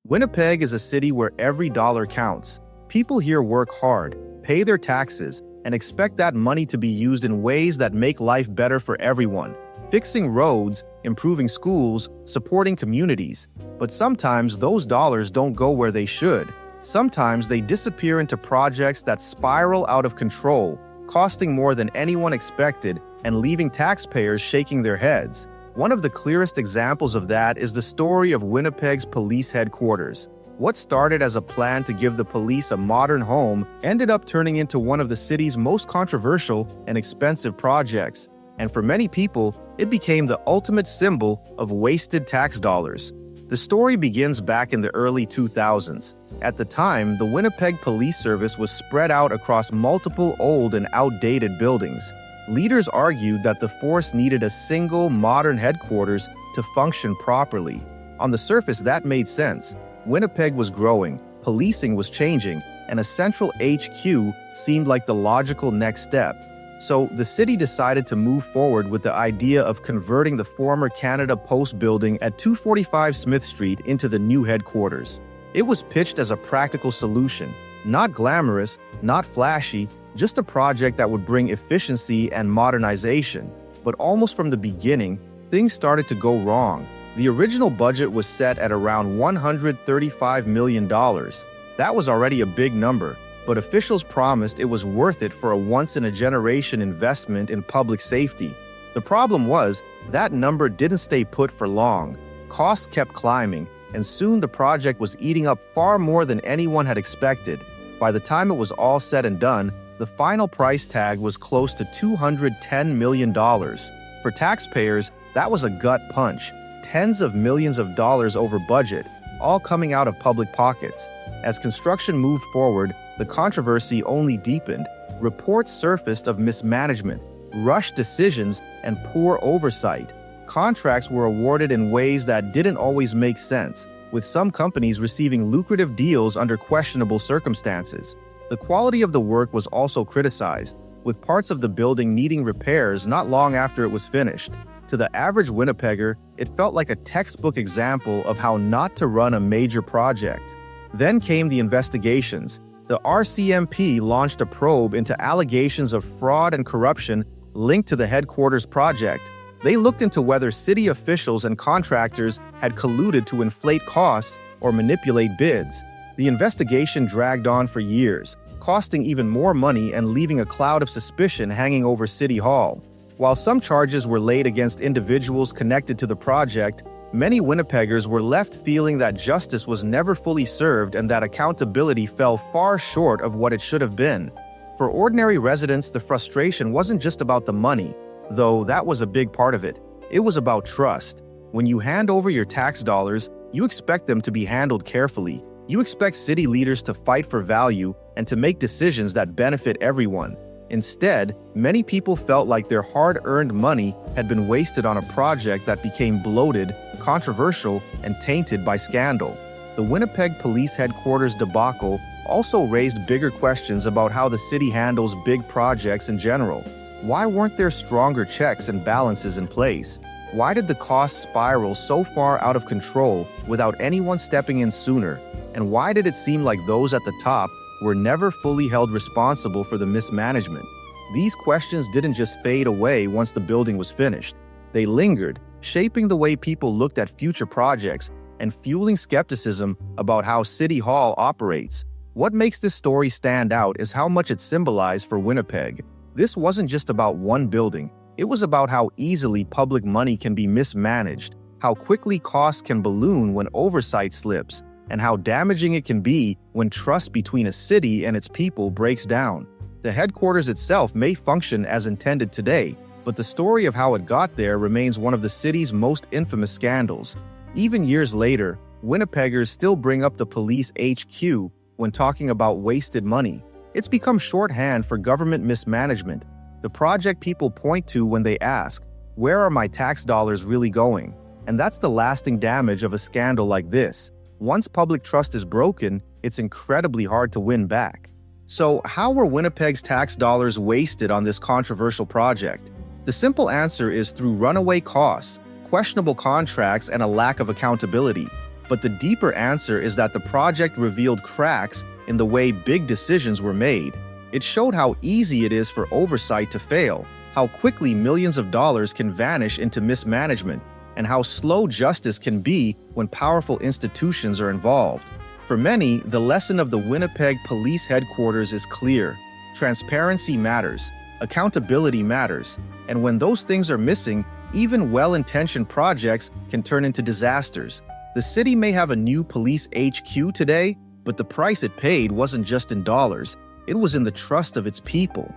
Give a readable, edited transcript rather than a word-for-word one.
Winnipeg is a city where every dollar counts. People here work hard, pay their taxes, and expect that money to be used in ways that make life better for everyone. Fixing roads, improving schools, supporting communities. But sometimes those dollars don't go where they should. Sometimes they disappear into projects that spiral out of control, costing more than anyone expected and leaving taxpayers shaking their heads. One of the clearest examples of that is the story of Winnipeg's police headquarters. What started as a plan to give the police a modern home ended up turning into one of the city's most controversial and expensive projects. And for many people, it became the ultimate symbol of wasted tax dollars. The story begins back in the early 2000s. At the time, the Winnipeg Police Service was spread out across multiple old and outdated buildings. Leaders argued that the force needed a single, modern headquarters to function properly. On the surface, that made sense. Winnipeg was growing, policing was changing, and a central HQ seemed like the logical next step. So the city decided to move forward with the idea of converting the former Canada Post building at 245 Smith Street into the new headquarters. It was pitched as a practical solution, not glamorous, not flashy, just a project that would bring efficiency and modernization. But almost from the beginning, things started to go wrong. The original budget was set at around $135 million. That was already a big number, but officials promised it was worth it for a once-in-a-generation investment in public safety. The problem was, that number didn't stay put for long. Costs kept climbing, and soon the project was eating up far more than anyone had expected. By the time it was all said and done, the final price tag was close to $210 million. For taxpayers, that was a gut punch. Tens of millions of dollars over budget, all coming out of public pockets. As construction moved forward, the controversy only deepened. Reports surfaced of mismanagement, rushed decisions, and poor oversight. Contracts were awarded in ways that didn't always make sense, with some companies receiving lucrative deals under questionable circumstances. The quality of the work was also criticized, with parts of the building needing repairs not long after it was finished. To the average Winnipegger, it felt like a textbook example of how not to run a major project. Then came the investigations. The RCMP launched a probe into allegations of fraud and corruption linked to the headquarters project. They looked into whether city officials and contractors had colluded to inflate costs or manipulate bids. The investigation dragged on for years, costing even more money and leaving a cloud of suspicion hanging over City Hall. While some charges were laid against individuals connected to the project, many Winnipeggers were left feeling that justice was never fully served and that accountability fell far short of what it should have been. For ordinary residents, the frustration wasn't just about the money, though that was a big part of it. It was about trust. When you hand over your tax dollars, you expect them to be handled carefully. You expect city leaders to fight for value and to make decisions that benefit everyone. Instead, many people felt like their hard-earned money had been wasted on a project that became bloated, controversial, and tainted by scandal. The Winnipeg Police Headquarters debacle also raised bigger questions about how the city handles big projects in general. Why weren't there stronger checks and balances in place? Why did the costs spiral so far out of control without anyone stepping in sooner? And why did it seem like those at the top were never fully held responsible for the mismanagement? These questions didn't just fade away once the building was finished. They lingered, shaping the way people looked at future projects and fueling skepticism about how City Hall operates. What makes this story stand out is how much it symbolized for Winnipeg. This wasn't just about one building. It was about how easily public money can be mismanaged, how quickly costs can balloon when oversight slips, and how damaging it can be when trust between a city and its people breaks down. The headquarters itself may function as intended today, but the story of how it got there remains one of the city's most infamous scandals. Even years later, Winnipeggers still bring up the police HQ when talking about wasted money. It's become shorthand for government mismanagement, the project people point to when they ask, "Where are my tax dollars really going?" And that's the lasting damage of a scandal like this. Once public trust is broken, it's incredibly hard to win back. So, how were Winnipeg's tax dollars wasted on this controversial project? The simple answer is through runaway costs, questionable contracts, and a lack of accountability. But the deeper answer is that the project revealed cracks in the way big decisions were made. It showed how easy it is for oversight to fail, how quickly millions of dollars can vanish into mismanagement, and how slow justice can be when powerful institutions are involved. For many, the lesson of the Winnipeg Police Headquarters is clear. Transparency matters, accountability matters, and when those things are missing, even well-intentioned projects can turn into disasters. The city may have a new police HQ today, but the price it paid wasn't just in dollars, it was in the trust of its people.